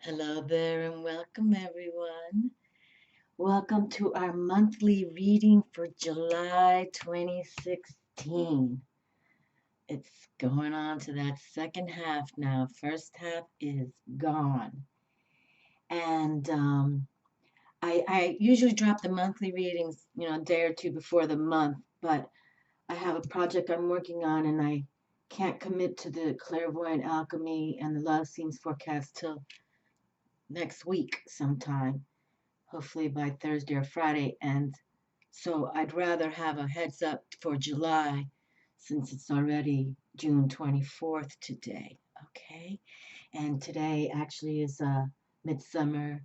Hello there and welcome everyone. Welcome to our monthly reading for July 2016. It's going on to that second half now. First half is gone. And I usually drop the monthly readings, a day or two before the month, but I have a project I'm working on and I can't commit to the clairvoyant alchemy and the love scenes forecast till next week sometime, hopefully by Thursday or Friday. And so I'd rather have a heads up for July since it's already June 24th today. Okay. And today actually is Midsummer,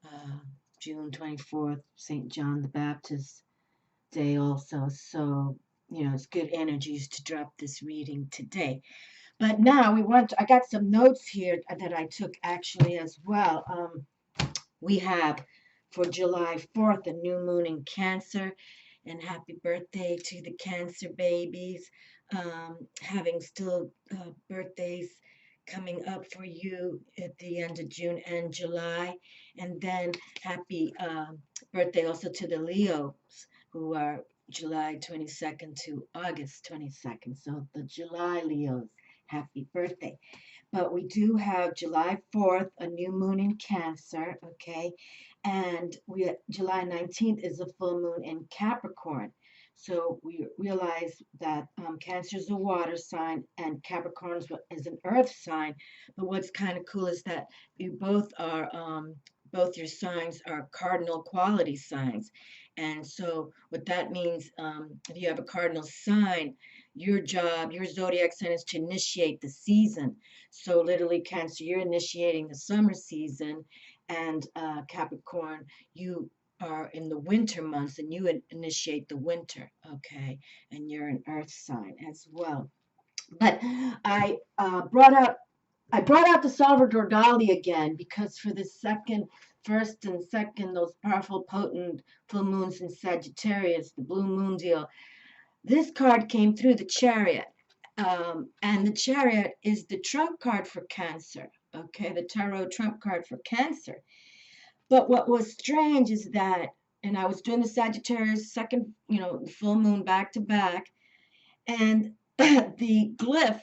uh, June 24th, St. John the Baptist Day also. So, it's good energies to drop this reading today. But now I got some notes here that I took actually as well. We have for July 4th a new moon in Cancer, and happy birthday to the Cancer babies. Having still birthdays coming up for you at the end of June and July. And then happy birthday also to the Leos, who are July 22nd to August 22nd. So the July Leos, happy birthday. But we do have July 4th, a new moon in Cancer, okay? And July 19th is a full moon in Capricorn. So we realize that Cancer is a water sign and Capricorn is an earth sign. But what's kind of cool is that you both your signs are cardinal quality signs. And so what that means, if you have a cardinal sign, your job, your zodiac sign is to initiate the season. So literally Cancer, you're initiating the summer season, and Capricorn, you are in the winter months and you initiate the winter, okay? And you're an earth sign as well. But I brought out the Salvador Dali again because for the first and second, those powerful, potent full moons in Sagittarius, the blue moon deal, this card came through the Chariot. And the Chariot is the trump card for Cancer, okay? The tarot trump card for Cancer. But what was strange is that, and I was doing the Sagittarius second, full moon back to back, and the glyph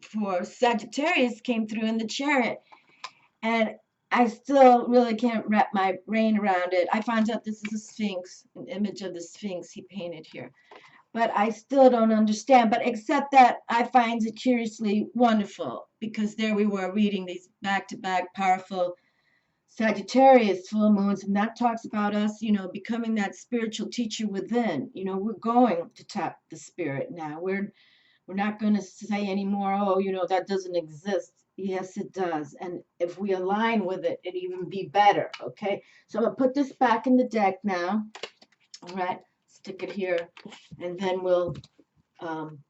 for Sagittarius came through in the Chariot. And I still really can't wrap my brain around it. I found out this is a Sphinx, an image of the Sphinx he painted here. But I still don't understand. But except that I find it curiously wonderful because there we were reading these back to back powerful Sagittarius full moons, and that talks about us, becoming that spiritual teacher within. We're going to tap the spirit now. We're not going to say anymore, oh, that doesn't exist. Yes, it does. And if we align with it, it'd even be better. Okay. So I'm going to put this back in the deck now. All right. Stick it here. And then we'll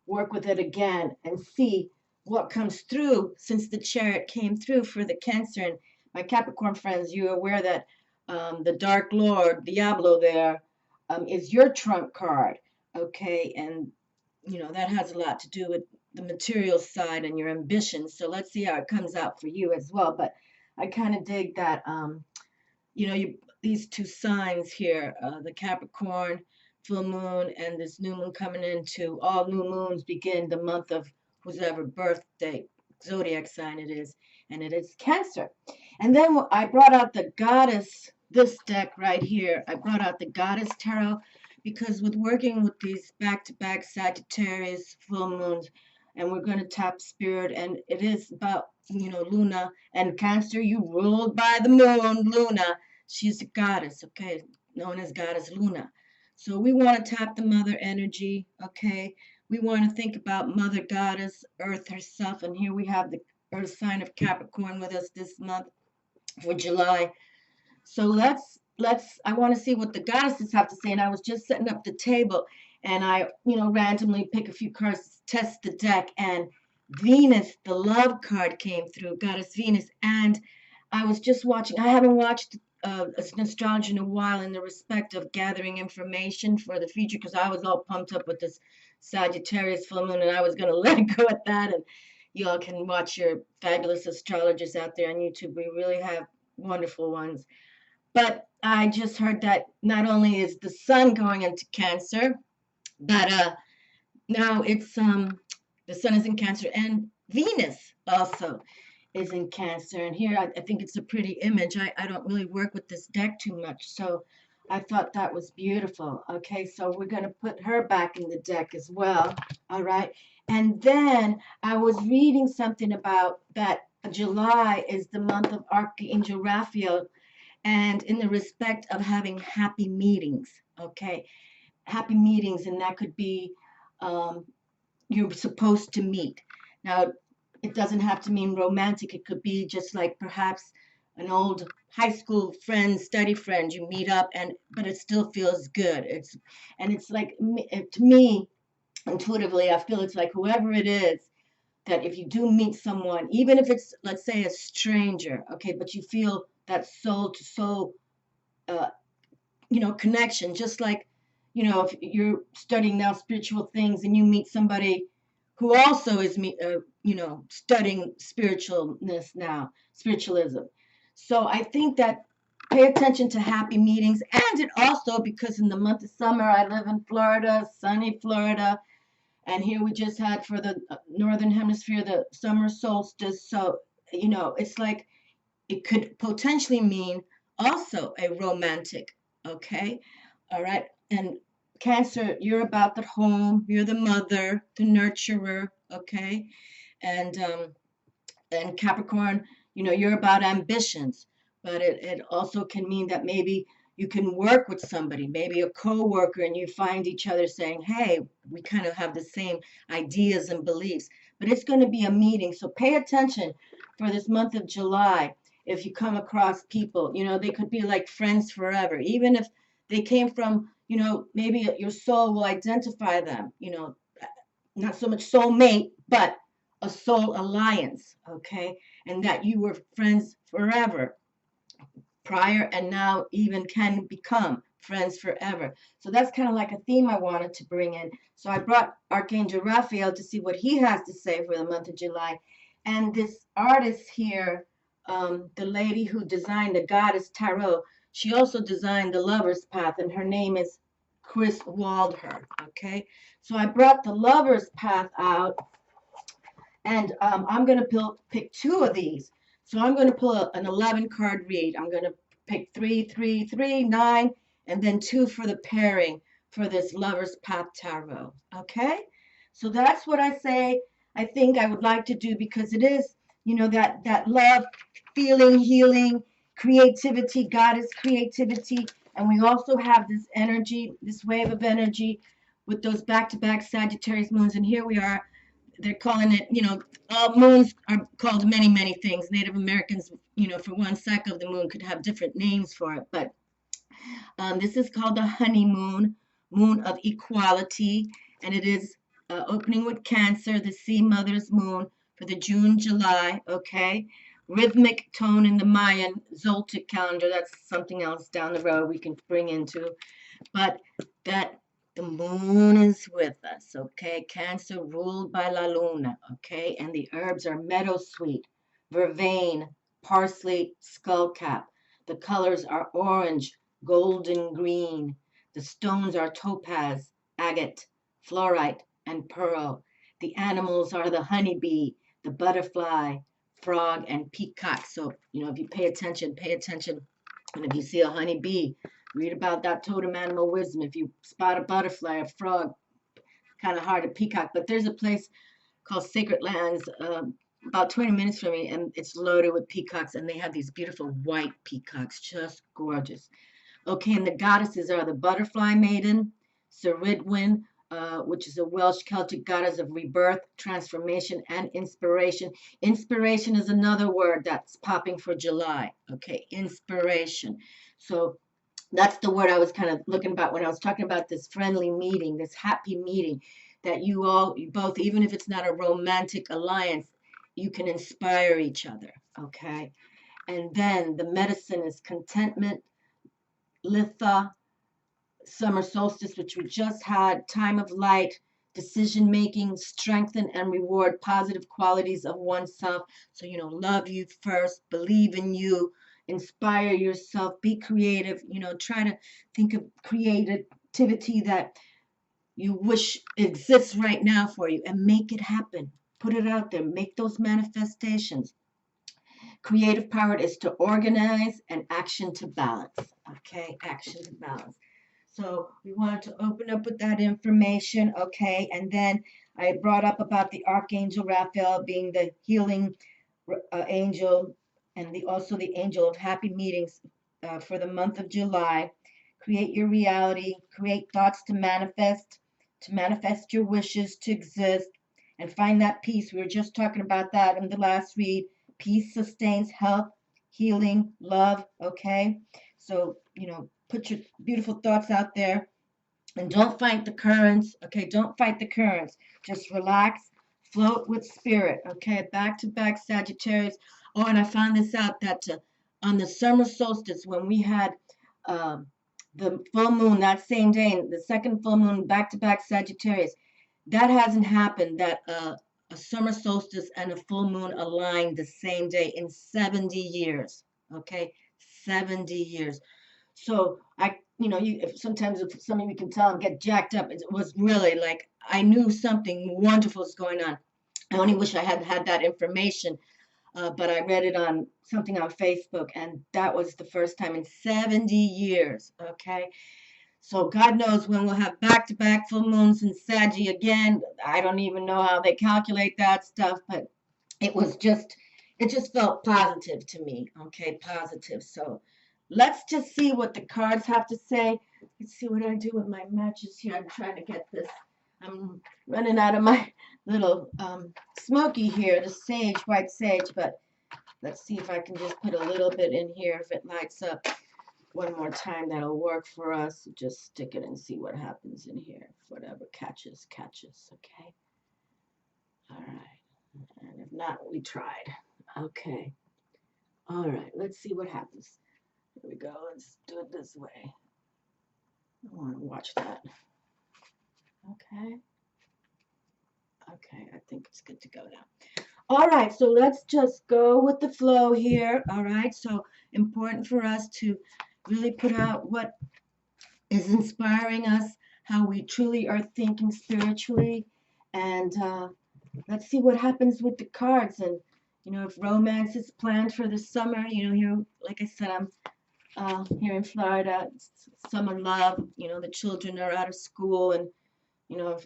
work with it again and see what comes through since the Chariot came through for the Cancer. And my Capricorn friends, you're aware that the Dark Lord, Diablo there, is your trump card. Okay. And that has a lot to do with the material side and your ambitions. So let's see how it comes out for you as well. But I kind of dig that, these two signs here, the Capricorn full moon and this new moon coming into, all new moons begin the month of whoever birthday, zodiac sign it is, and it is Cancer. And then I brought out the Goddess, this deck right here. I brought out the Goddess Tarot because with working with these back-to-back Sagittarius full moons, and we're going to tap spirit, and it is about, Luna and Cancer, you ruled by the moon, Luna. She's a goddess, okay, known as Goddess Luna. So we want to tap the mother energy, okay? We want to think about Mother Goddess, Earth herself, and here we have the Earth sign of Capricorn with us this month for July. So I want to see what the goddesses have to say. And I was just setting up the table and I, randomly pick a few cards to test the deck, and Venus, the love card, came through, Goddess Venus. And I was just watching, I haven't watched an astrology in a while in the respect of gathering information for the future because I was all pumped up with this Sagittarius full moon and I was going to let go at that and You all can watch your fabulous astrologers out there on YouTube. We really have wonderful ones. But I just heard that not only is the sun going into Cancer, but now it's the sun is in Cancer and Venus also is in Cancer. And here I think it's a pretty image. I don't really work with this deck too much, so I thought that was beautiful. Okay, so we're going to put her back in the deck as well. All right. And then I was reading something about that July is the month of Archangel Raphael, and in the respect of having happy meetings. Okay, happy meetings, and that could be you're supposed to meet. Now, it doesn't have to mean romantic. It could be just like perhaps an old high school friend, study friend. You meet up, and but it still feels good. It's like to me, intuitively, I feel it's like whoever it is that if you do meet someone, even if it's, let's say, a stranger, okay, but you feel that soul to soul, uh, connection, just like, if you're studying now spiritual things and you meet somebody who also is, studying spiritualness now, spiritualism. So I think that pay attention to happy meetings. And it also, because in the month of summer, I live in Florida, sunny Florida, and here we just had for the northern hemisphere the summer solstice. So, it's like it could potentially mean also a romantic, okay? All right. And Cancer, you're about the home, you're the mother, the nurturer, okay? And Capricorn, you're about ambitions, but it also can mean that maybe you can work with somebody, maybe a co-worker, and you find each other saying, hey, we kind of have the same ideas and beliefs. But it's going to be a meeting, so pay attention for this month of July. If you come across people, they could be like friends forever, even if they came from, maybe your soul will identify them, not so much soulmate, but a soul alliance, okay? And that you were friends forever prior, and now even can become friends forever. So that's kind of like a theme I wanted to bring in. So I brought Archangel Raphael to see what he has to say for the month of July. And this artist here, the lady who designed the Goddess Tarot, she also designed the Lover's Path, and her name is Chris Waldher, okay? So I brought the Lover's Path out, and I'm going to pick two of these. So I'm going to pull an 11 card read. I'm going to pick 3, 3, 3, 9, and then 2 for the pairing for this Lover's Path Tarot. Okay? So that's what I say I think I would like to do, because it is, that love, feeling, healing, creativity. God is creativity. And we also have this energy, this wave of energy with those back-to-back Sagittarius moons. And here we are. They're calling it, all moons are called many, many things. Native Americans, for one cycle of the moon could have different names for it. But this is called the honeymoon, moon of equality. And it is opening with Cancer, the sea mother's moon for the June, July, okay? Rhythmic tone in the Mayan Zoltic calendar. That's something else down the road we can bring into. But that the moon is with us, okay? Cancer ruled by LaLUNA, okay? And the herbs are meadowsweet, vervain, parsley, skullcap. The colors are orange, golden green. The stones are topaz, agate, fluorite, and pearl. The animals are the honeybee, the butterfly, frog, and peacock. So, if you pay attention. And if you see a honeybee, read about that totem animal wisdom. If you spot a butterfly, a frog, kind of hard to peacock. But there's a place called Sacred Lands, about 20 minutes from me, and it's loaded with peacocks, and they have these beautiful white peacocks, just gorgeous. Okay, and the goddesses are the butterfly maiden, Ceridwen, which is a Welsh Celtic goddess of rebirth, transformation, and inspiration. Inspiration is another word that's popping for July. Okay, inspiration. So that's the word I was kind of looking about when I was talking about this friendly meeting, this happy meeting, that you both, even if it's not a romantic alliance, you can inspire each other, okay? And then the medicine is contentment, Litha, summer solstice, which we just had, time of light, decision making, strengthen and reward positive qualities of oneself. So, love you first, believe in you, inspire yourself, be creative, try to think of creativity that you wish exists right now for you and make it happen. Put it out there, make those manifestations. Creative power is to organize and action to balance. Okay, action to balance. So we wanted to open up with that information, okay? And then I brought up about the Archangel Raphael being the healing angel and also the angel of happy meetings for the month of July. Create your reality, create thoughts to manifest your wishes to exist, and find that peace. We were just talking about that in the last read. Peace sustains health, healing, love, okay? So, put your beautiful thoughts out there and don't fight the currents, okay? Don't fight the currents. Just relax, float with spirit, okay? Back to back Sagittarius. Oh, and I found this out that on the summer solstice, when we had the full moon that same day, the second full moon, back to back Sagittarius, that hasn't happened, that a summer solstice and a full moon aligned the same day in 70 years, okay? 70 years. So sometimes if some of you can tell I'm get jacked up, it was really like I knew something wonderful was going on. I only wish I had had that information, but I read it on something on Facebook, and that was the first time in 70 years, okay? So God knows when we'll have back-to-back full moons in Saggy again. I don't even know how they calculate that stuff, but it just felt positive to me, okay? Positive. So let's just see what the cards have to say. Let's see what I do with my matches here. I'm trying to get this. I'm running out of my little smoky here, the sage, white sage, but let's see if I can just put a little bit in here. If it lights up one more time, that'll work for us. Just stick it and see what happens in here. Whatever catches, okay? All right. And if not, we tried. Okay. All right, let's see what happens. Here we go. Let's do it this way. I want to watch that. Okay. Okay, I think it's good to go now. All right, so let's just go with the flow here. All right, so important for us to really put out what is inspiring us, how we truly are thinking spiritually, and let's see what happens with the cards. And if romance is planned for the summer, here, like I said, I'm here in Florida. It's summer love. The children are out of school, and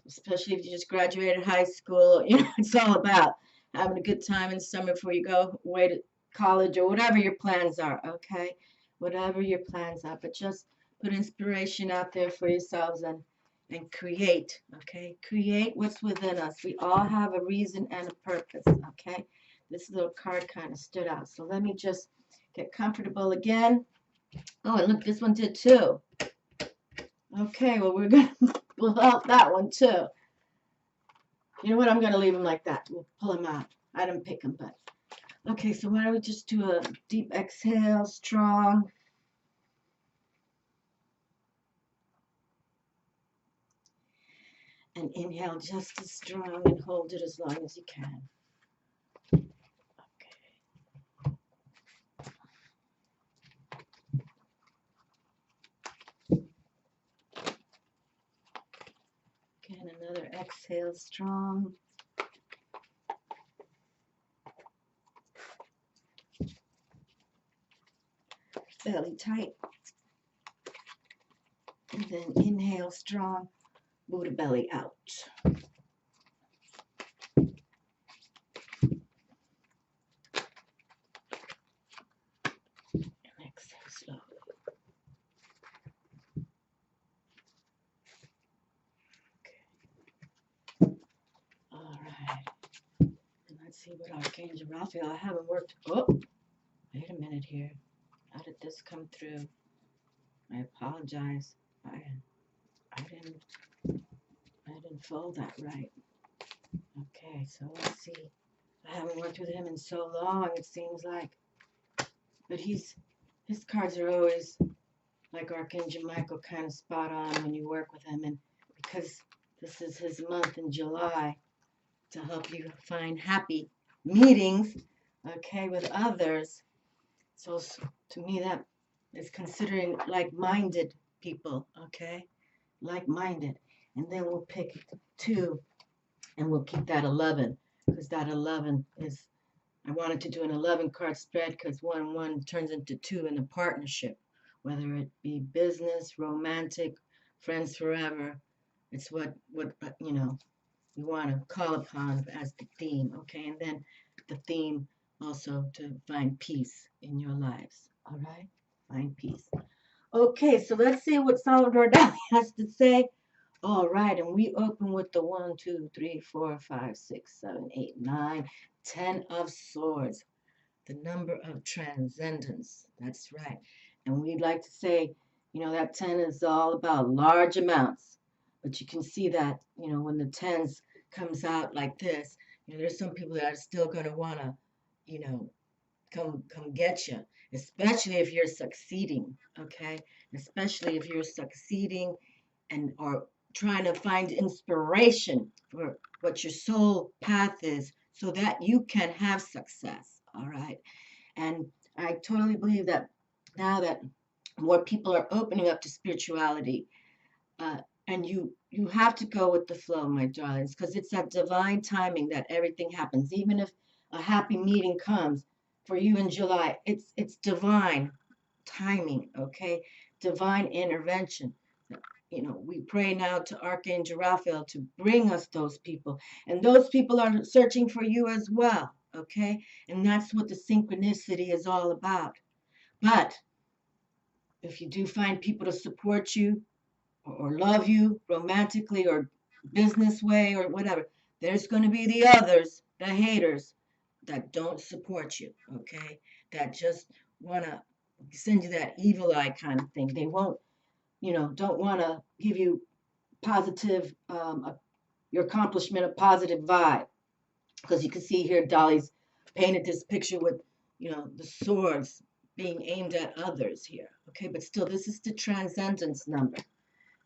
especially if you just graduated high school, it's all about having a good time in summer before you go away to college or whatever your plans are, okay? Whatever your plans are, but just put inspiration out there for yourselves and create, okay? Create what's within us. We all have a reason and a purpose, okay? This little card kind of stood out. So let me just get comfortable again. Oh, and look, this one did too. Okay, well, we're going to pull out that one too. You know what? I'm going to leave them like that. We'll pull them out. I didn't pick them, but. Okay, so why don't we just do a deep exhale, strong. And inhale just as strong and hold it as long as you can. Again, another exhale, strong. Belly tight. And then inhale, strong. Buddha belly out. And exhale slowly. Okay. All right. And let's see what Archangel Raphael. I haven't worked. Oh, wait a minute here. How did this come through? I apologize. I didn't fold that right. Okay, so let's see. I haven't worked with him in so long, it seems like. But his cards are always like Archangel Michael, kind of spot on when you work with him. And because This is his month in July to help you find happy meetings, okay, with others. So to me, that is considering like-minded people, okay, like-minded. And then we'll pick 2, and we'll keep that 11, because that 11 is, I wanted to do an 11 card spread because 1 1 turns into 2 in a partnership, whether it be business, romantic, friends forever. It's what you know, we want to call upon as the theme, okay? And then the theme also to find peace in your lives, all right? Find peace. Okay, so let's see what Salvador Dali has to say. All right, and we open with the 1, 2, 3, 4, 5, 6, 7, 8, 9, 10 of swords, the number of transcendence. That's right. And we'd like to say, that 10 is all about large amounts. But you can see that, when the 10s comes out like this, there's some people that are still going to want to, come get you, especially if you're succeeding, okay? Especially if you're succeeding and or trying to find inspiration for what your soul path is so that you can have success, all right? And I totally believe that now that more people are opening up to spirituality, and you have to go with the flow, my darlings, because it's that divine timing that everything happens. Even if a happy meeting comes for you in July, it's divine timing, okay? Divine intervention. We pray now to Archangel Raphael to bring us those people, and those people are searching for you as well, okay? And that's what the synchronicity is all about. But if you do find people to support you, or love you romantically or business way or whatever, there's going to be the others, the haters that don't support you, okay? That just want to send you that evil eye kind of thing. They won't, don't want to give you positive, your accomplishment, a positive vibe. Because you can see here, Dolly's painted this picture with, the swords being aimed at others here, okay? But still, this is the transcendence number.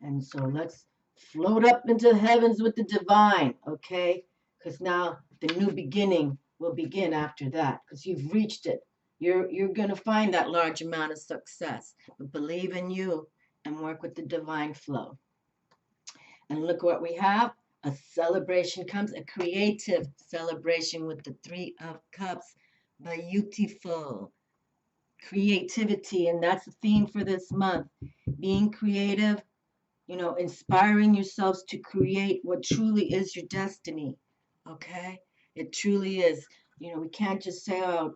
And so let's float up into the heavens with the divine, okay? Because now the new beginning will begin after that, because you've reached it. You're going to find that large amount of success. But believe in you and work with the divine flow. And look what we have. A celebration comes, a creative celebration with the 3 of Cups. Beautiful. Creativity, and that's the theme for this month. Being creative, inspiring yourselves to create what truly is your destiny. Okay? It truly is. We can't just say, oh,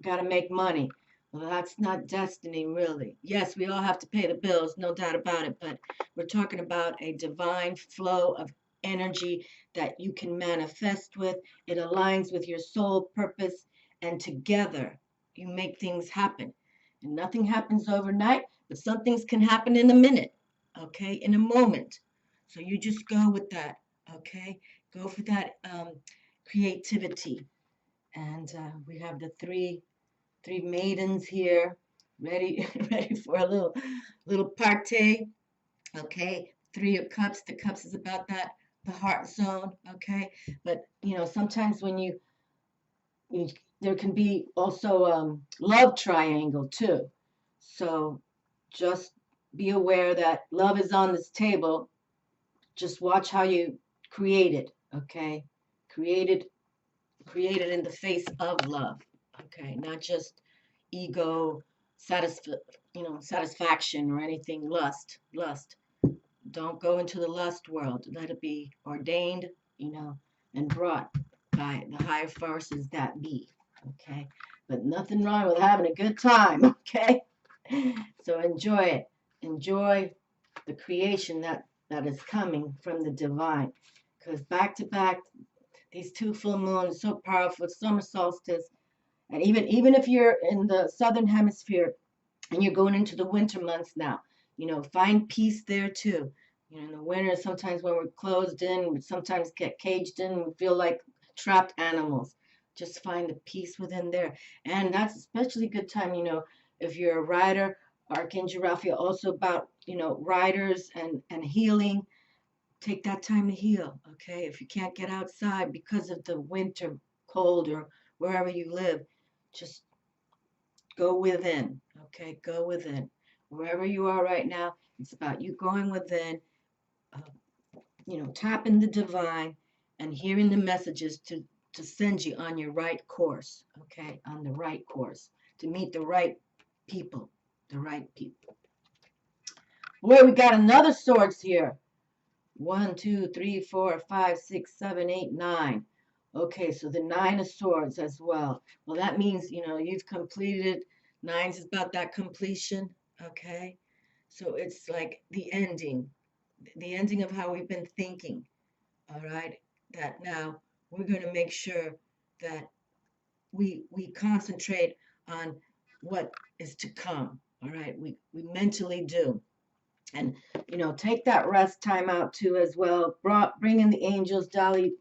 got to make money. Well, that's not destiny, really. Yes, we all have to pay the bills, no doubt about it, but we're talking about a divine flow of energy that you can manifest with. It aligns with your soul purpose, and together you make things happen. And nothing happens overnight, but some things can happen in a minute, okay, in a moment. So you just go with that, okay? Go for that creativity. And we have the three maidens here, ready ready for a little party, okay? 3 of Cups. The Cups is about that, the heart zone, okay? But sometimes when you there can be also love triangle too. So just be aware that love is on this table. Just watch how you create it, okay? Create it in the face of love, okay? Not just ego, satisfaction or anything, lust. Don't go into the lust world. Let it be ordained, and brought by the higher forces that be, okay? But nothing wrong with having a good time, okay? So enjoy it. Enjoy the creation that is coming from the divine. Because back to back, these 2 full moons, so powerful, summer solstice, and even if you're in the southern hemisphere and you're going into the winter months now, find peace there too. In the winter, sometimes when we're closed in, we sometimes get caged in, we feel like trapped animals. Just find the peace within there. And that's especially a good time, if you're a writer. Archangel Raphael also about, writers and healing. take that time to heal, okay? If you can't get outside because of the winter cold or wherever you live, just go within, okay? Go within. Wherever you are right now, it's about you going within, uh, tapping the divine and hearing the messages to send you on your right course, okay? On the right course, to meet the right people, the right people. Boy, we got another swords here. 1, 2, 3, 4, 5, 6, 7, 8, 9. Okay, so the 9 of swords as well. Well, that means, you've completed. 9 is about that completion, okay? So it's like the ending of how we've been thinking, all right? That now we're going to make sure that we concentrate on what is to come, all right? We mentally do. And, take that rest time out too as well. Bring in the angels. Dolly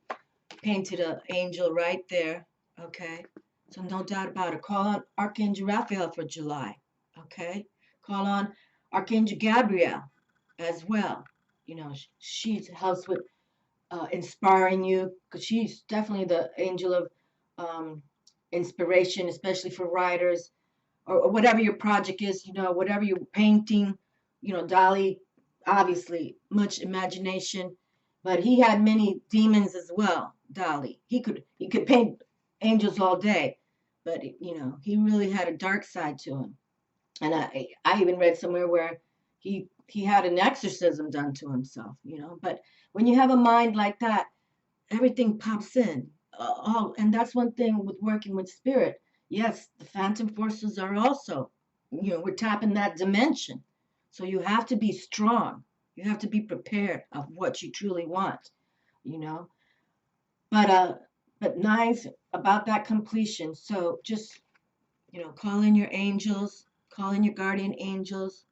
painted an angel right there. Okay. So no doubt about it. Call on Archangel Raphael for July. Okay. Call on Archangel Gabriel as well. She helps with inspiring you because she's definitely the angel of um, inspiration, especially for writers or whatever your project is, whatever you're painting, Dolly, obviously, much imagination, but he had many demons as well, Dolly. He could paint angels all day, but he really had a dark side to him. And I even read somewhere where he had an exorcism done to himself, but when you have a mind like that, everything pops in. And that's one thing with working with spirit. Yes, the phantom forces are also, we're tapping that dimension. So you have to be strong. You have to be prepared of what you truly want, you know. But nine's about that completion. So just, call in your angels, call in your guardian angels,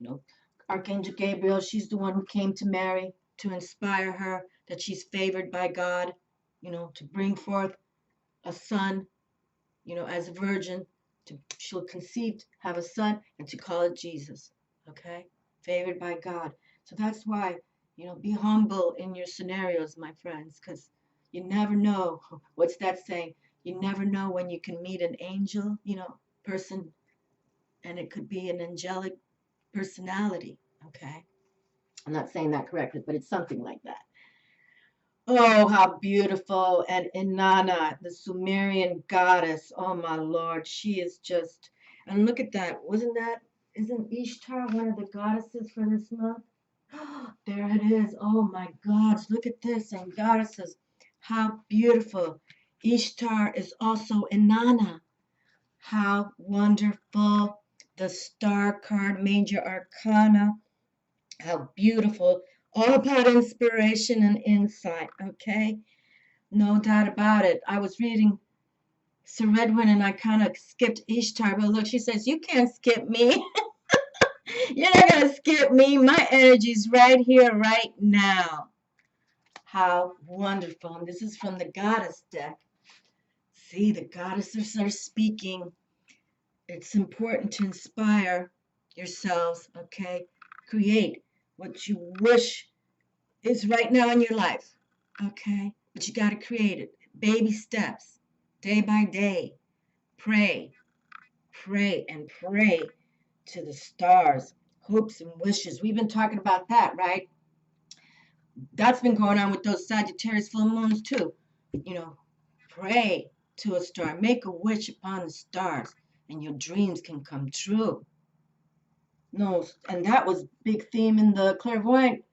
you know, Archangel Gabriel, she's the one who came to Mary to inspire her that she's favored by God, to bring forth a son, as a virgin, she'll conceive, have a son, and to call it Jesus. Okay? Favored by God. So that's why, be humble in your scenarios, my friends, because you never know. What's that saying? You never know when you can meet an angel, person, and it could be an angelic personality. Okay? I'm not saying that correctly, but it's something like that. Oh, how beautiful. And Inanna, the Sumerian goddess. Oh, my Lord. She is just, and look at that. Isn't Ishtar one of the goddesses for this month? There it is. Oh, my gosh. Look at this. And goddesses. How beautiful. Ishtar is also Inanna. How wonderful. The star card, major arcana. How beautiful. All about inspiration and insight, okay? No doubt about it. I was reading Sir Redwin and I kind of skipped Ishtar, but look, she says, you can't skip me. You're not going to skip me. My energy's right here, right now. How wonderful. And this is from the Goddess deck. See, the goddesses are speaking. It's important to inspire yourselves, okay? Create what you wish is right now in your life, okay? But you got to create it. Baby steps, day by day. Pray, pray, and pray to the stars, hopes and wishes. We've been talking about that, right? That's been going on with those Sagittarius full moons too. Pray to a star. Make a wish upon the stars, and your dreams can come true. No, and that was big theme in the clairvoyant.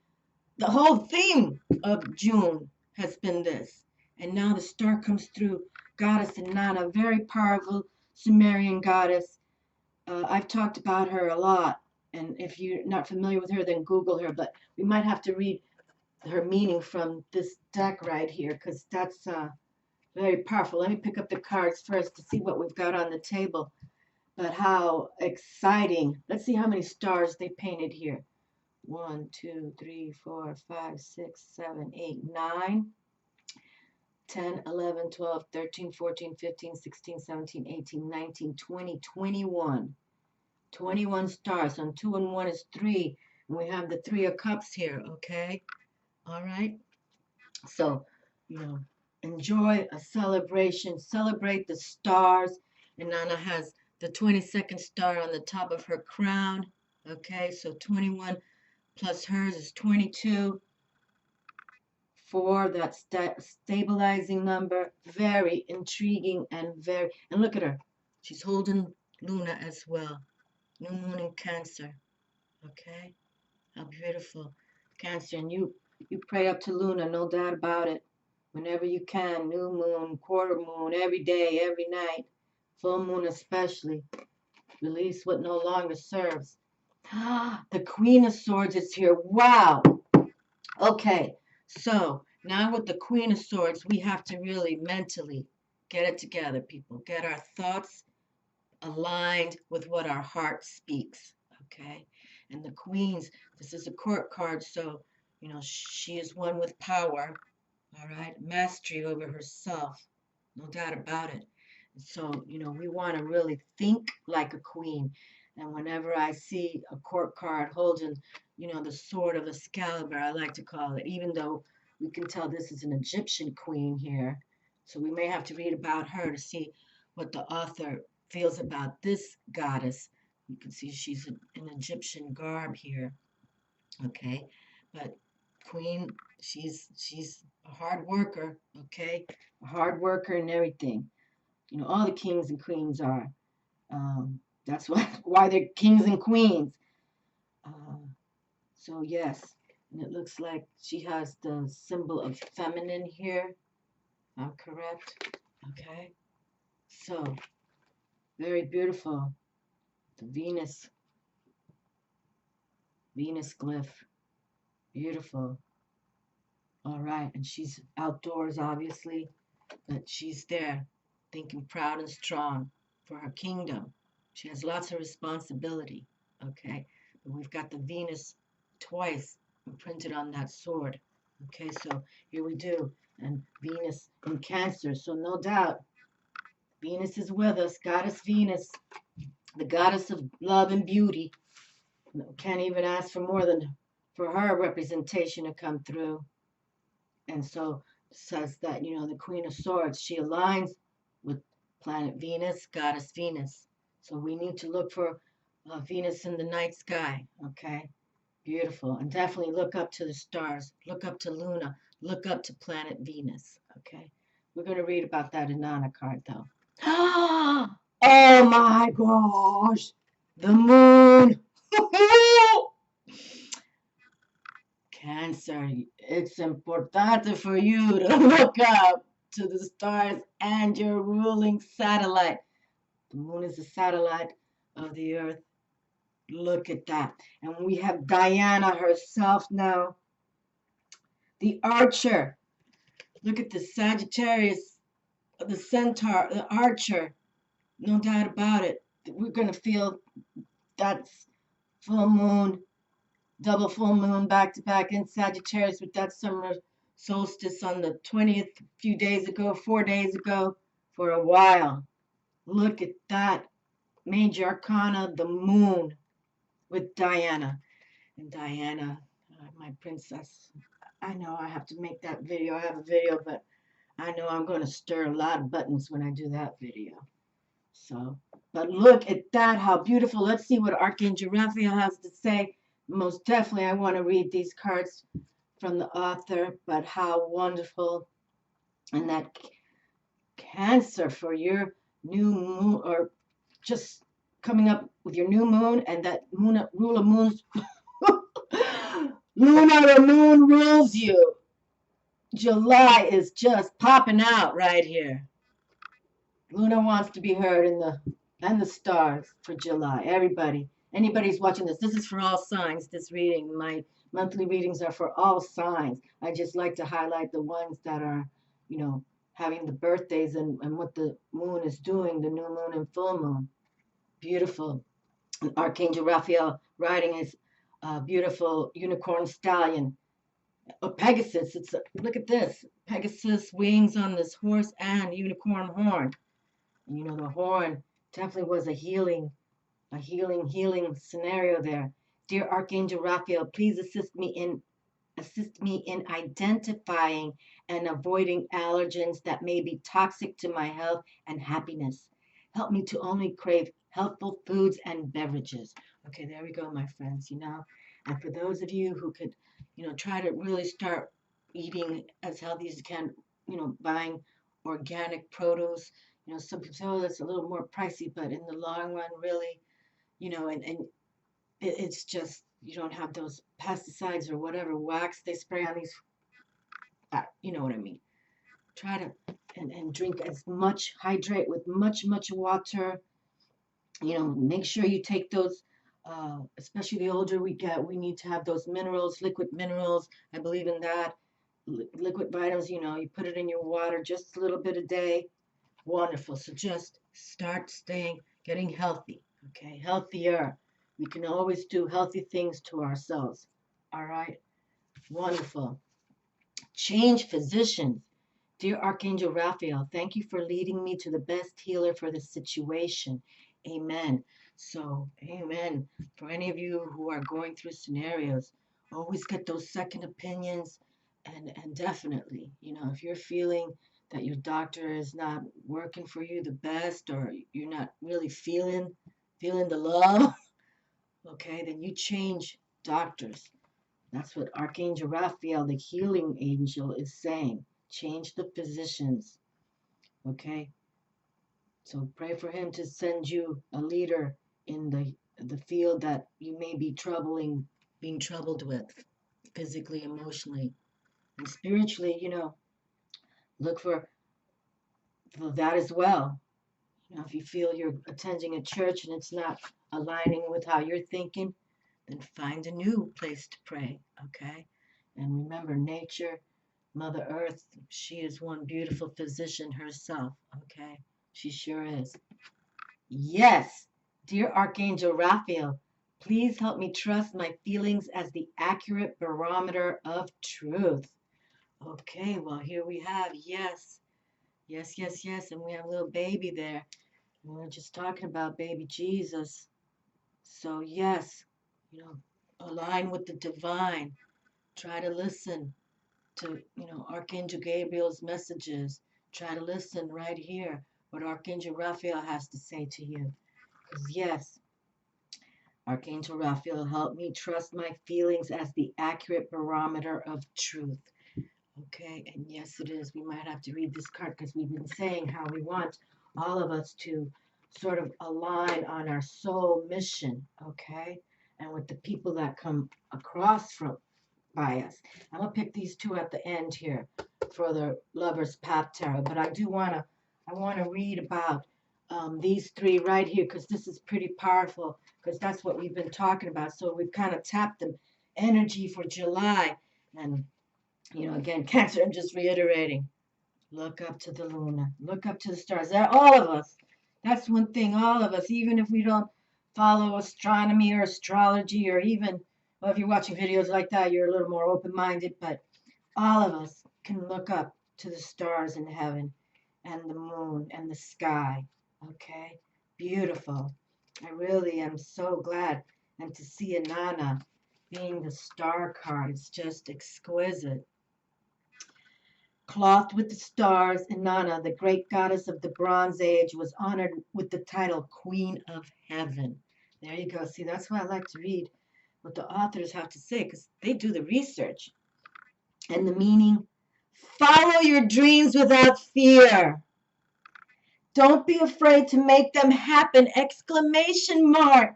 The whole theme of June has been this. And now the star comes through. Goddess Inanna, very powerful Sumerian goddess. I've talked about her a lot. And if you're not familiar with her, then Google her. But we might have to read her meaning from this deck right here because that's very powerful. Let me pick up the cards first to see what we've got on the table. But how exciting. Let's see how many stars they painted here. 1, 2, 3, 4, 5, 6, 7, 8, 9, 10, 11, 12, 13, 14, 15, 16, 17, 18, 19, 20, 21. 21 stars. And 2 and 1 is 3. And we have the 3 of Cups here, okay? All right. So, enjoy a celebration. Celebrate the stars. And Nana has the 22nd star on the top of her crown. Okay, so 21 plus hers is 22. 4, that stabilizing number. Very intriguing and look at her. She's holding Luna as well. New moon in Cancer. Okay, how beautiful. Cancer, and you pray up to Luna, no doubt about it. Whenever you can, new moon, quarter moon, every day, every night, full moon especially. Release what no longer serves. The Queen of Swords is here. Wow. Okay, so now with the Queen of Swords, we have to really mentally get it together, people. Get our thoughts aligned with what our heart speaks. Okay, and the Queen's, this is a court card, so she is one with power. All right, mastery over herself, no doubt about it. So, we want to really think like a queen. And whenever I see a court card holding, the sword of Excalibur, I like to call it, even though we can tell this is an Egyptian queen here. So we may have to read about her to see what the author feels about this goddess. You can see she's in Egyptian garb here. Okay, but queen, she's a hard worker. Okay, a hard worker and everything. All the kings and queens are. That's why they're kings and queens. Uh, so yes, and it looks like she has the symbol of feminine here. I'm correct. Okay, so very beautiful. The Venus glyph, beautiful. All right, and she's outdoors, obviously, but she's there, thinking proud and strong for her kingdom. She has lots of responsibility, okay? But we've got the Venus twice imprinted on that sword, okay? So here we do, and Venus in Cancer. So no doubt, Venus is with us, Goddess Venus, the goddess of love and beauty. Can't even ask for more than for her representation to come through. And so says that, the Queen of Swords, she aligns with planet Venus, goddess Venus. So we need to look for Venus in the night sky, okay? Beautiful. And definitely look up to the stars. Look up to Luna. Look up to planet Venus, okay? We're going to read about that INANNA card, though. Oh my gosh! The moon! Cancer, it's important for you to look up to the stars and your ruling satellite. The moon is the satellite of the earth. Look at that. And we have Diana herself now. The archer. Look at the Sagittarius, the centaur, the archer. No doubt about it. We're going to feel that's full moon, double full moon back to back in Sagittarius with that summer solstice on the 20th, a few days ago, 4 days ago, for a while. Look at that. Major Arcana, the moon with Diana. And Diana, my princess. I know I have to make that video. I have a video, but I know I'm going to stir a lot of buttons when I do that video. So, but look at that, how beautiful. Let's see what Archangel Raphael has to say. Most definitely, I want to read these cards from the author, but how wonderful. And that Cancer for your new moon, or just coming up with your new moon, and that moon, rule of moons. Luna, the moon rules you. July is just popping out right here. Luna wants to be heard in the stars for July. Everybody, anybody's watching this. This is for all signs. This reading, my monthly readings are for all signs. I just like to highlight the ones that are, having the birthdays and what the moon is doing, the new moon and full moon. Beautiful. And Archangel Raphael riding his beautiful unicorn stallion. Oh, Pegasus. Look at this. Pegasus wings on this horse and unicorn horn. And the horn definitely was a healing scenario there. Dear Archangel Raphael, please assist me in Assist me in identifying and avoiding allergens that may be toxic to my health and happiness. Help me to only crave healthful foods and beverages. Okay, there we go, my friends, And for those of you who could, try to really start eating as healthy as you can, buying organic produce. Some people say, oh, that's a little more pricey, but in the long run, really, and it's just you don't have those pesticides or whatever wax they spray on these. You know what I mean. Try to and drink as much, hydrate with much water. Make sure you take those. Especially the older we get, we need to have those minerals, liquid minerals. I believe in that. Liquid vitamins. You put it in your water just a little bit a day. Wonderful. So just start getting healthy. Okay, healthier. We can always do healthy things to ourselves. All right, wonderful. Change physicians. Dear Archangel Raphael, thank you for leading me to the best healer for the situation. Amen. So, amen. For any of you who are going through scenarios, always get those second opinions. And definitely, if you're feeling that your doctor is not working for you the best, or you're not really feeling the love, okay, then you change doctors. That's what Archangel Raphael, the healing angel, is saying. Change the physicians. Okay? So pray for him to send you a leader in the field that you may be being troubled with, physically, emotionally, and spiritually, look for that as well. If you feel you're attending a church and it's not aligning with how you're thinking, then find a new place to pray, okay? And remember, nature, Mother Earth, she is one beautiful physician herself, okay? She sure is. Yes, dear Archangel Raphael, please help me trust my feelings as the accurate barometer of truth. Okay, well, here we have yes. Yes, and we have a little baby there. And we're just talking about baby Jesus. So, yes, align with the divine. Try to listen to, Archangel Gabriel's messages. Try to listen right here what Archangel Raphael has to say to you. Because, yes, Archangel Raphael, help me trust my feelings as the accurate barometer of truth. Okay, and yes, it is. We might have to read this card because we've been saying how we want all of us to sort of align on our soul mission, okay, and with the people that come across by us. I'm gonna pick these two at the end here for the Lover's Path Tarot, but I want to read about these three right here because this is pretty powerful because that's what we've been talking about. So we've kind of tapped the energy for July, and again, Cancer, I'm just reiterating. Look up to the Luna. Look up to the stars. They're all of us. That's one thing, all of us, even if we don't follow astronomy or astrology, or even, well, if you're watching videos like that, you're a little more open-minded, but all of us can look up to the stars in heaven and the moon and the sky. Okay? Beautiful. I really am so glad. And to see INANNA being the star card, it's just exquisite. Clothed with the stars, INANNA, the great goddess of the Bronze Age, was honored with the title Queen of Heaven. There you go. See, that's why I like to read what the authors have to say because they do the research. And the meaning, follow your dreams without fear. Don't be afraid to make them happen! Exclamation mark.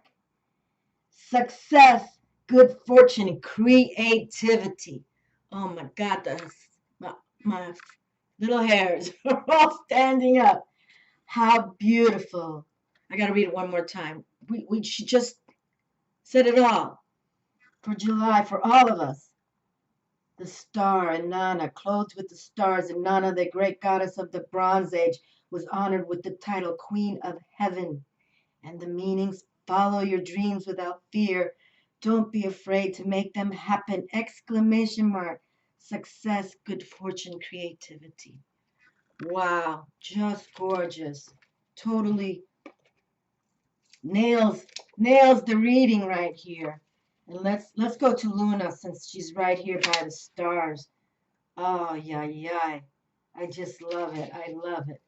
Success, good fortune, creativity. Oh my God, my little hairs are all standing up. How beautiful. I got to read it one more time. She just said it all. For July, for all of us. The star, INANNA, clothed with the stars, INANNA, the great goddess of the Bronze Age, was honored with the title Queen of Heaven. And the meanings, follow your dreams without fear. Don't be afraid to make them happen! Exclamation mark. Success, good fortune, creativity. Wow, just gorgeous. Totally nails the reading right here. And let's go to Luna since she's right here by the stars. Oh, yeah, yeah. I just love it. I love it.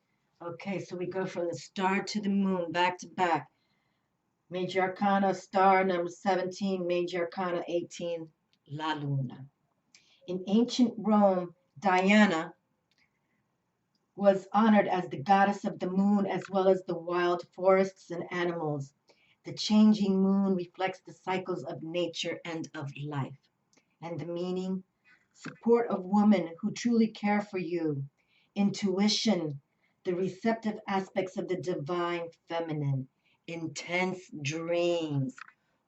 Okay, so we go from the star to the moon, back to back. Major Arcana star number 17, Major Arcana 18, LaLUNA. In ancient Rome, Diana was honored as the goddess of the moon as well as the wild forests and animals. The changing moon reflects the cycles of nature and of life. And the meaning? Support of women who truly care for you. Intuition, the receptive aspects of the divine feminine. Intense dreams.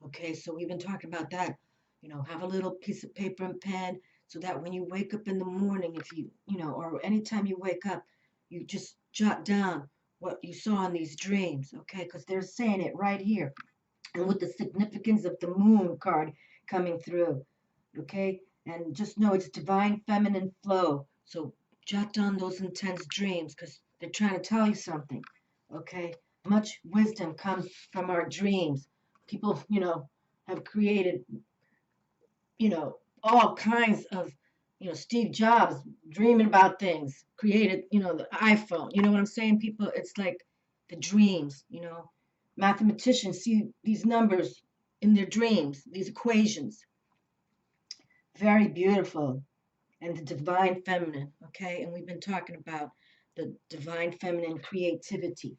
Okay, so we've been talking about that. Have a little piece of paper and pen so that when you wake up in the morning, if or anytime you wake up, you just jot down what you saw in these dreams, okay? Because they're saying it right here. And with the significance of the moon card coming through, okay? And just know it's divine feminine flow. So jot down those intense dreams because they're trying to tell you something, okay? Much wisdom comes from our dreams. People, have created, all kinds of, Steve Jobs dreaming about things, created, the iPhone. You know what I'm saying? People, it's like the dreams, Mathematicians see these numbers in their dreams, these equations. Very beautiful. And the divine feminine, okay? And we've been talking about the divine feminine creativity.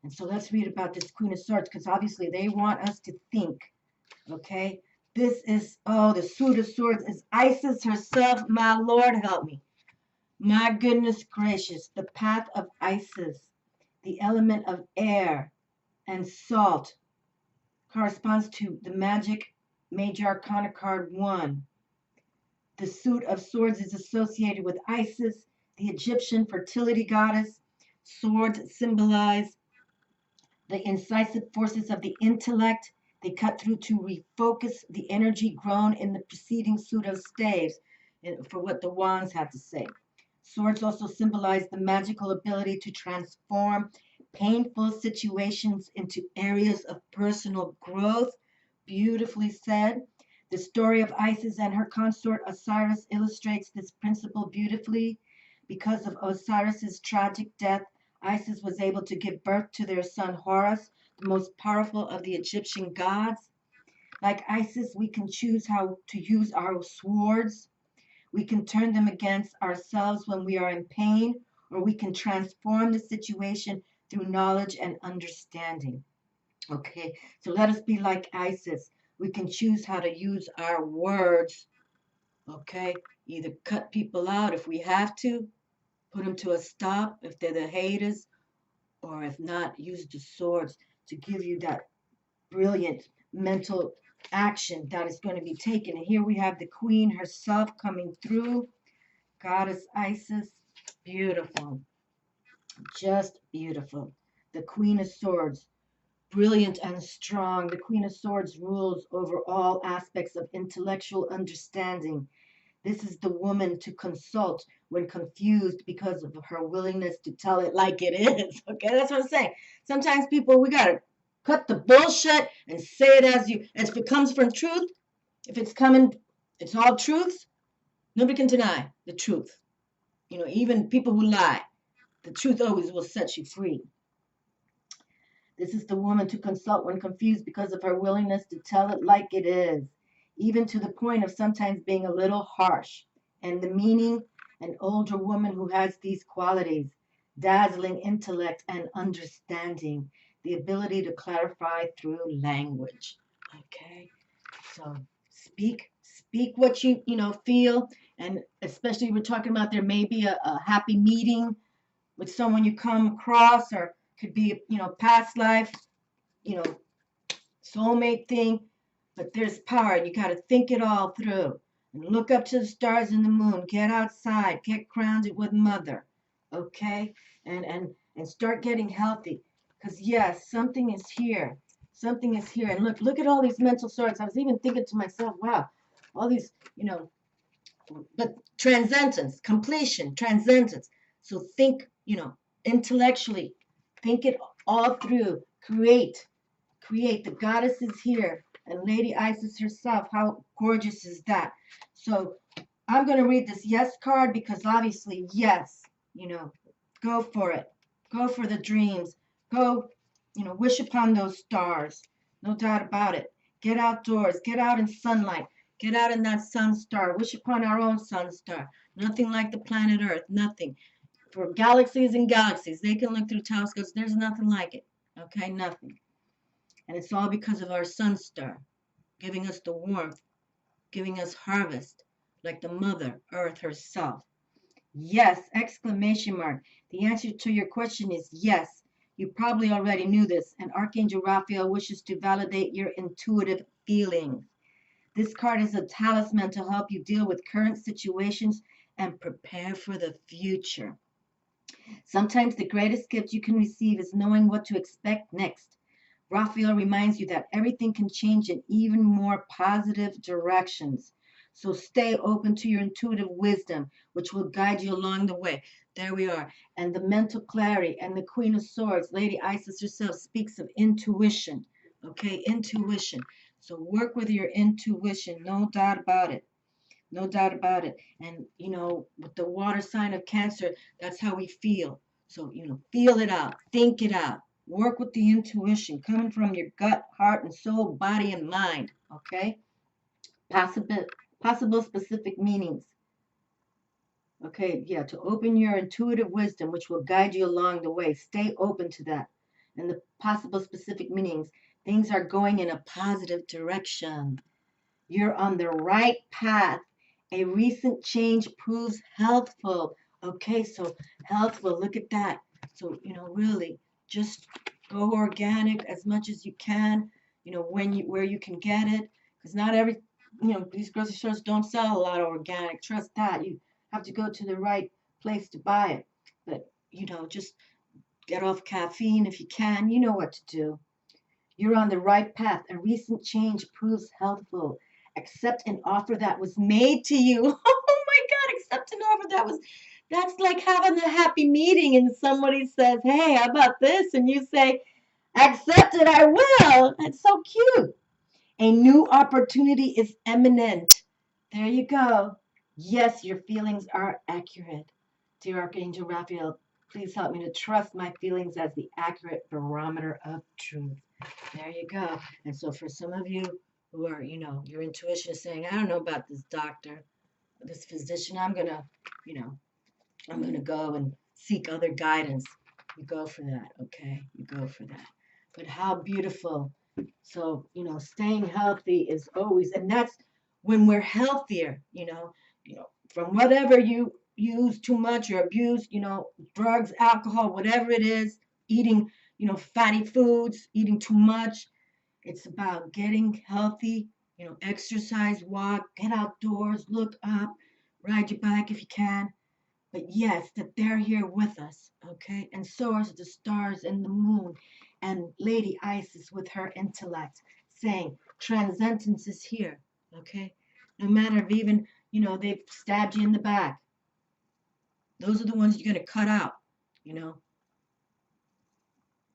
And so let's read about this Queen of Swords because obviously they want us to think, okay? This is, the Suit of Swords is Isis herself. My Lord, help me. My goodness gracious. The path of Isis, the element of air and salt, corresponds to the Magick Major Arcana card 1. The Suit of Swords is associated with Isis, the Egyptian fertility goddess. Swords symbolize the incisive forces of the intellect. They cut through to refocus the energy grown in the preceding suit of staves, for what the wands have to say. Swords also symbolize the magical ability to transform painful situations into areas of personal growth. Beautifully said. The story of Isis and her consort Osiris illustrates this principle beautifully. Because of Osiris's tragic death, Isis was able to give birth to their son Horus, the most powerful of the Egyptian gods. Like Isis, we can choose how to use our swords. We can turn them against ourselves when we are in pain, or we can transform the situation through knowledge and understanding. Okay, so let us be like Isis. We can choose how to use our words. Okay, either cut people out if we have to, put them to a stop if they're the haters, or if not, use the swords to give you that brilliant mental action that is going to be taken. And here we have the queen herself coming through, Goddess Isis. Beautiful, just beautiful. The Queen of Swords, brilliant and strong. The Queen of Swords rules over all aspects of intellectual understanding. This is the woman to consult when confused because of her willingness to tell it like it is. Okay, that's what I'm saying. Sometimes people, we got to cut the bullshit and say it as you, as if it comes from truth. If it's coming, it's all truth. Nobody can deny the truth. Even people who lie, the truth always will set you free. This is the woman to consult when confused because of her willingness to tell it like it is, even to the point of sometimes being a little harsh. And the meaning, an older woman who has these qualities, dazzling intellect and understanding, the ability to clarify through language. Okay, so speak what you feel, and especially we're talking about there may be a happy meeting with someone you come across, or could be past life, soulmate thing, but there's power. You got to think it all through and look up to the stars and the moon. Get outside, get grounded with mother, okay, and start getting healthy, because yes, something is here. Something is here. And look at all these mental swords. I was even thinking to myself, wow, all these, but transcendence, completion, transcendence. So think, intellectually, think it all through. Create. The goddess is here. And Lady Isis herself, how gorgeous is that? So I'm going to read this yes card because obviously, yes, you know, go for it. Go for the dreams. Go, wish upon those stars. No doubt about it. Get outdoors. Get out in sunlight. Get out in that sun star. Wish upon our own sun star. Nothing like the planet Earth. Nothing. For galaxies and galaxies, they can look through telescopes. There's nothing like it. Okay, nothing. And it's all because of our sun star, giving us the warmth, giving us harvest, like the Mother Earth herself. Yes, exclamation mark. The answer to your question is yes. You probably already knew this, and Archangel Raphael wishes to validate your intuitive feelings. This card is a talisman to help you deal with current situations and prepare for the future. Sometimes the greatest gift you can receive is knowing what to expect next. Raphael reminds you that everything can change in even more positive directions. So stay open to your intuitive wisdom, which will guide you along the way. There we are. And the mental clarity and the Queen of Swords, Lady Isis herself, speaks of intuition. Okay, intuition. So work with your intuition, no doubt about it. No doubt about it. And, with the water sign of Cancer, that's how we feel. So, feel it out, think it out. Work with the intuition coming from your gut, heart, and soul, body, and mind. Okay? Possible specific meanings. Okay, yeah, to open your intuitive wisdom, which will guide you along the way. Stay open to that. And the possible specific meanings, things are going in a positive direction. You're on the right path. A recent change proves healthful. Okay, so healthful, look at that. So, really just go organic as much as you can, where you can get it. Because not every, these grocery stores don't sell a lot of organic. Trust that. You have to go to the right place to buy it. But, just get off caffeine if you can. You know what to do. You're on the right path. A recent change proves healthful. Accept an offer that was made to you. Oh my God, accept an offer that's like having a happy meeting and somebody says, hey, how about this? And you say, accept it, I will. That's so cute. A new opportunity is imminent. There you go. Yes, your feelings are accurate. Dear Archangel Raphael, please help me to trust my feelings as the accurate barometer of truth. There you go. And so for some of you who are, your intuition is saying, I don't know about this doctor, this physician, I'm going to go and seek other guidance. You go for that, okay? You go for that. But how beautiful. So, staying healthy is always, and that's when we're healthier, from whatever you use too much or abuse, drugs, alcohol, whatever it is, eating, fatty foods, eating too much. It's about getting healthy, exercise, walk, get outdoors, look up, ride your bike if you can. But yes, that they're here with us, okay? And so are the stars and the moon and Lady Isis with her intellect saying transcendence is here, okay? No matter if even, they've stabbed you in the back. Those are the ones you're going to cut out,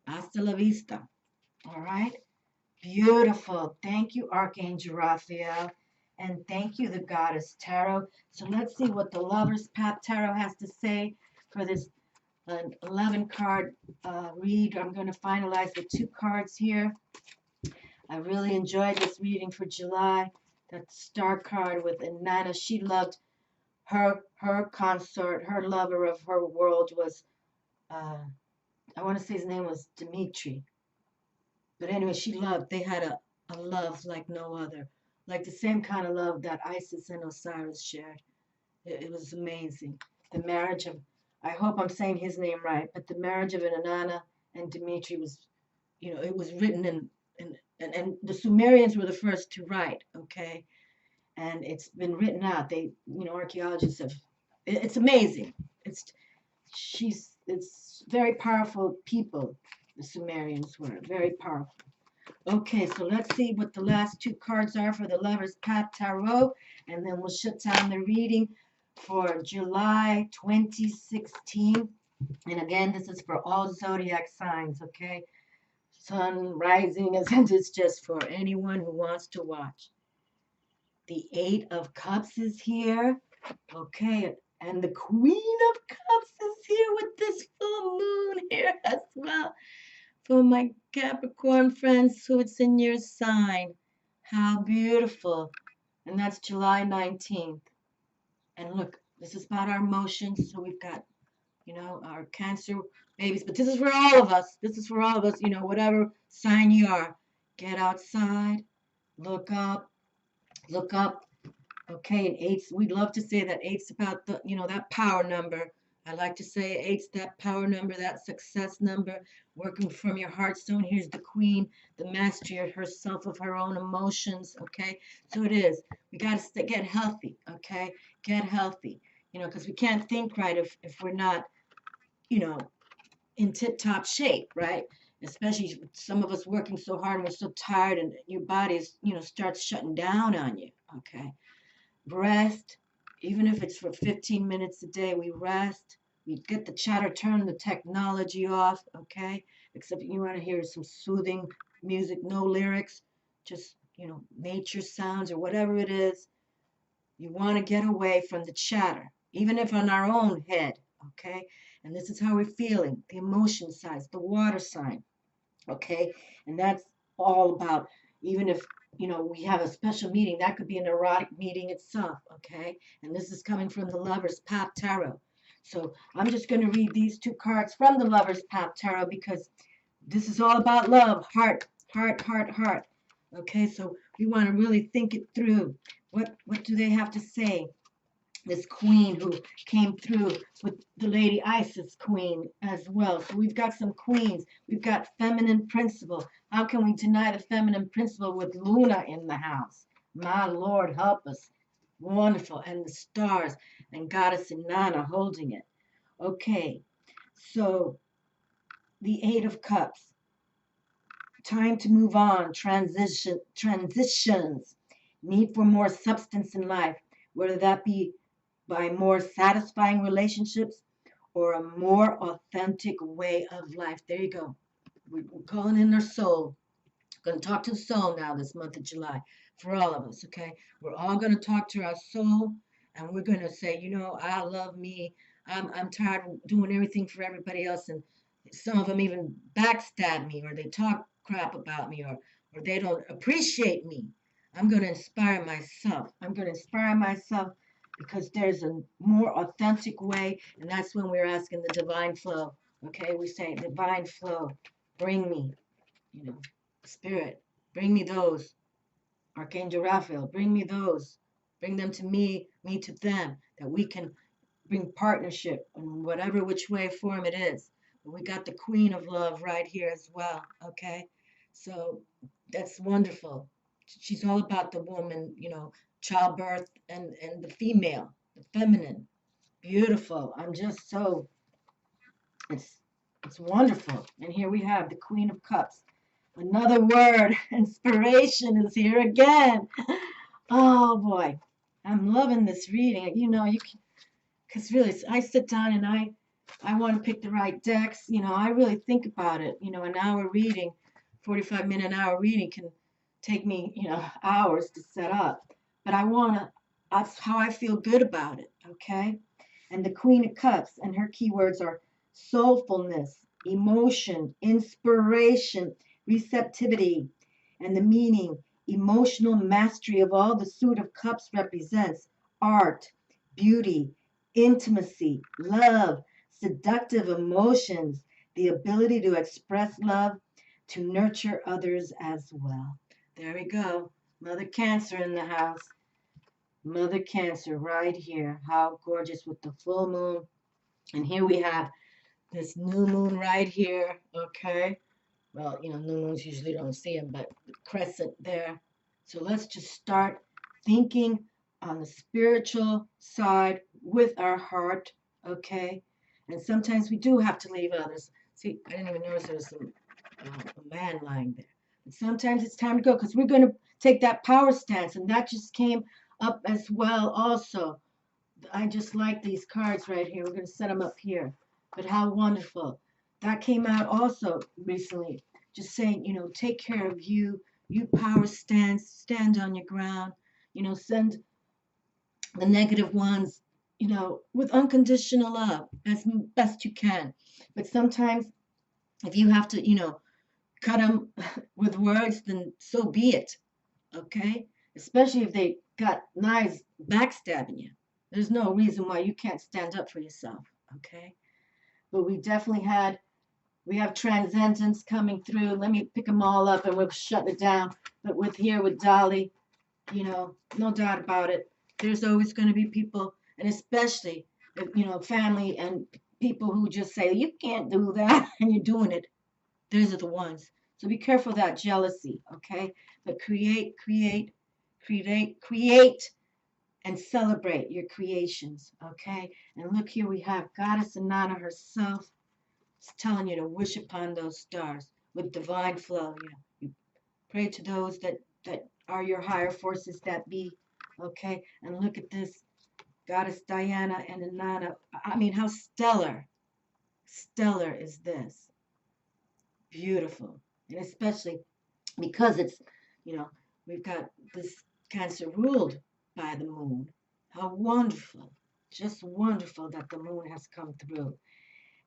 Hasta la vista, all right? Beautiful. Thank you, Archangel Raphael. And thank you, the Goddess Tarot. So let's see what the Lover's Path Tarot has to say for this 11 card read. I'm going to finalize the 2 cards here. I really enjoyed this reading for July. That star card with INANNA. She loved her consort, her lover of her world was, I want to say his name was Dimitri. But anyway, they had a love like no other. Like the same kind of love that Isis and Osiris shared. It was amazing. The marriage of, I hope I'm saying his name right, but the marriage of INANNA and Dimitri was, it was written and the Sumerians were the first to write, okay? And it's been written out. Archaeologists have, it's amazing. It's very powerful people, the Sumerians were, very powerful. Okay, so let's see what the last 2 cards are for the Lover's Path Tarot, and then we'll shut down the reading for July 2016. And again, this is for all zodiac signs, okay? sun rising, and it's just for anyone who wants to watch. The Eight of Cups is here. Okay, and the Queen of Cups is here with this full moon here as well. For my Capricorn friends who it's in your sign. How beautiful. And that's July 19th. And look, this is about our emotions. So we've got, our Cancer babies. But this is for all of us. This is for all of us, whatever sign you are. Get outside. Look up. Look up. Okay, and eight's, we'd love to say that eight's about the, that power number. I like to say eight's that power number, that success number, working from your heart stone. Here's the queen, the mastery of herself, of her own emotions, okay? So it is. We got to get healthy, okay? Get healthy, because we can't think right if we're not, in tip-top shape, right? Especially some of us working so hard and we're so tired and your body's, starts shutting down on you, okay? Rest, even if it's for 15 minutes a day, we rest. We get the chatter, turn the technology off, okay? Except you want to hear some soothing music, no lyrics, just, nature sounds or whatever it is. You want to get away from the chatter, even if on our own head, okay? And this is how we're feeling, the emotion side, the water sign, okay? And that's all about, even if we have a special meeting, that could be an erotic meeting itself, okay? And this is coming from the Lover's Path Tarot. So I'm just going to read these two cards from the Lover's Path Tarot because this is all about love, heart, heart, heart, heart. Okay, so we want to really think it through. What do they have to say? This queen who came through with the Lady Isis queen as well. So we've got some queens. We've got feminine principle. How can we deny the feminine principle with Luna in the house? My Lord, help us. Wonderful. And the stars and Goddess INANNA holding it. Okay, so the Eight of Cups. Time to move on. Transitions. Need for more substance in life, whether that be by more satisfying relationships or a more authentic way of life. There you go. We're calling in their soul. We're going to talk to the soul now this month of July for all of us, okay? We're all going to talk to our soul and we're going to say, I love me. I'm tired of doing everything for everybody else. And some of them even backstab me or they talk crap about me or they don't appreciate me. I'm going to inspire myself. I'm going to inspire myself because there's a more authentic way, and that's when we're asking the divine flow. Okay, we say, divine flow, bring me, spirit, bring me those. Archangel Raphael, bring me those. Bring them to me to them, that we can bring partnership in whatever which way form it is. But we got the Queen of Love right here as well, okay? So that's wonderful. She's all about the woman, childbirth and the female, the feminine. Beautiful. I'm just so, it's wonderful. And here we have the Queen of Cups. Another word, inspiration is here again. Oh boy, I'm loving this reading. You can, because really, I sit down and I want to pick the right decks. I really think about it. An hour reading, 45-minute hour reading can take me, hours to set up. But that's how I feel good about it, okay? And the Queen of Cups, and her keywords are soulfulness, emotion, inspiration, receptivity, and the meaning, emotional mastery of all the suit of cups represents art, beauty, intimacy, love, seductive emotions, the ability to express love, to nurture others as well. There we go. Mother Cancer in the house. Mother Cancer right here. How gorgeous with the full moon. And here we have this new moon right here. Okay. Well, new moons usually don't see them, but the crescent there. So let's just start thinking on the spiritual side with our heart, okay? And sometimes we do have to leave others. See, I didn't even notice there was a man lying there. But sometimes it's time to go because we're going to take that power stance, and that just came up as well also. I just like these cards right here. We're going to set them up here. But how wonderful. That came out also recently. just saying, take care of you. You power stand on your ground. Send the negative ones, with unconditional love as best you can. But sometimes if you have to, cut them with words, then so be it. Okay? Especially if they got knives backstabbing you. There's no reason why you can't stand up for yourself. Okay? But we have transcendence coming through. Let me pick them all up and we'll shut it down. But with Dolly, no doubt about it. There's always going to be people, and especially, family and people who just say, you can't do that, and you're doing it. Those are the ones. So be careful of that jealousy, okay? But create, and celebrate your creations, okay? And look here, we have Goddess Inanna herself. It's telling you to wish upon those stars with divine flow. You pray to those that are your higher forces that be, okay? And look at this, Goddess Diana and Inanna. I mean, how stellar is this? Beautiful. And especially because it's, we've got this Cancer ruled by the moon. How wonderful. Just wonderful that the moon has come through.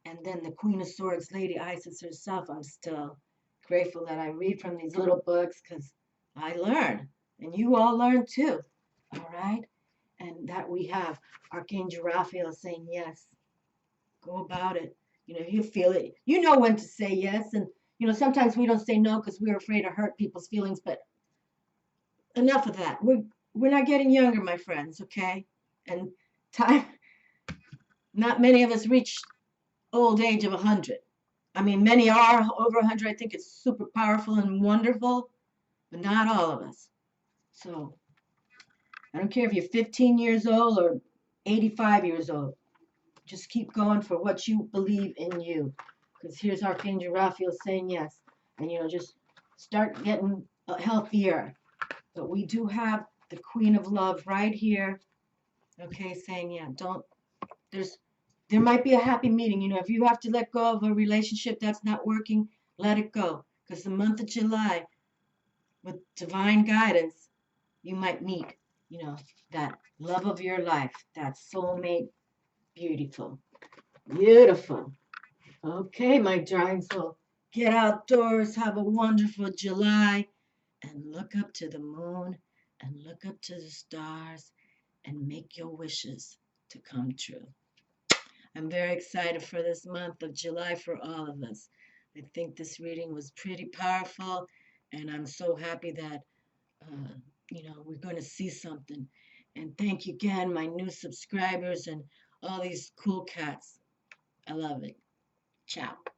And then the Queen of Swords, Lady Isis herself, I'm still grateful that I read from these little books because I learn. And you all learn too. All right? And that we have Archangel Raphael saying yes. Go about it. You feel it. You know when to say yes. And, sometimes we don't say no because we're afraid to hurt people's feelings. But enough of that. We're not getting younger, my friends, okay? And time, not many of us reach old age of 100. I mean, many are over 100. I think it's super powerful and wonderful, but not all of us. So I don't care if you're 15 years old or 85 years old. Just keep going for what you believe in you. Because here's Archangel Raphael saying yes. And, just start getting healthier. But we do have the Queen of Love right here. Okay, saying, yeah, there might be a happy meeting. If you have to let go of a relationship that's not working, let it go. Because the month of July, with divine guidance, you might meet, that love of your life, that soulmate. Beautiful. Beautiful. Okay, my darling soul. Get outdoors, have a wonderful July, and look up to the moon and look up to the stars and make your wishes to come true. I'm very excited for this month of July for all of us. I think this reading was pretty powerful, and I'm so happy that, we're going to see something. And thank you again, my new subscribers and all these cool cats. I love it. Ciao.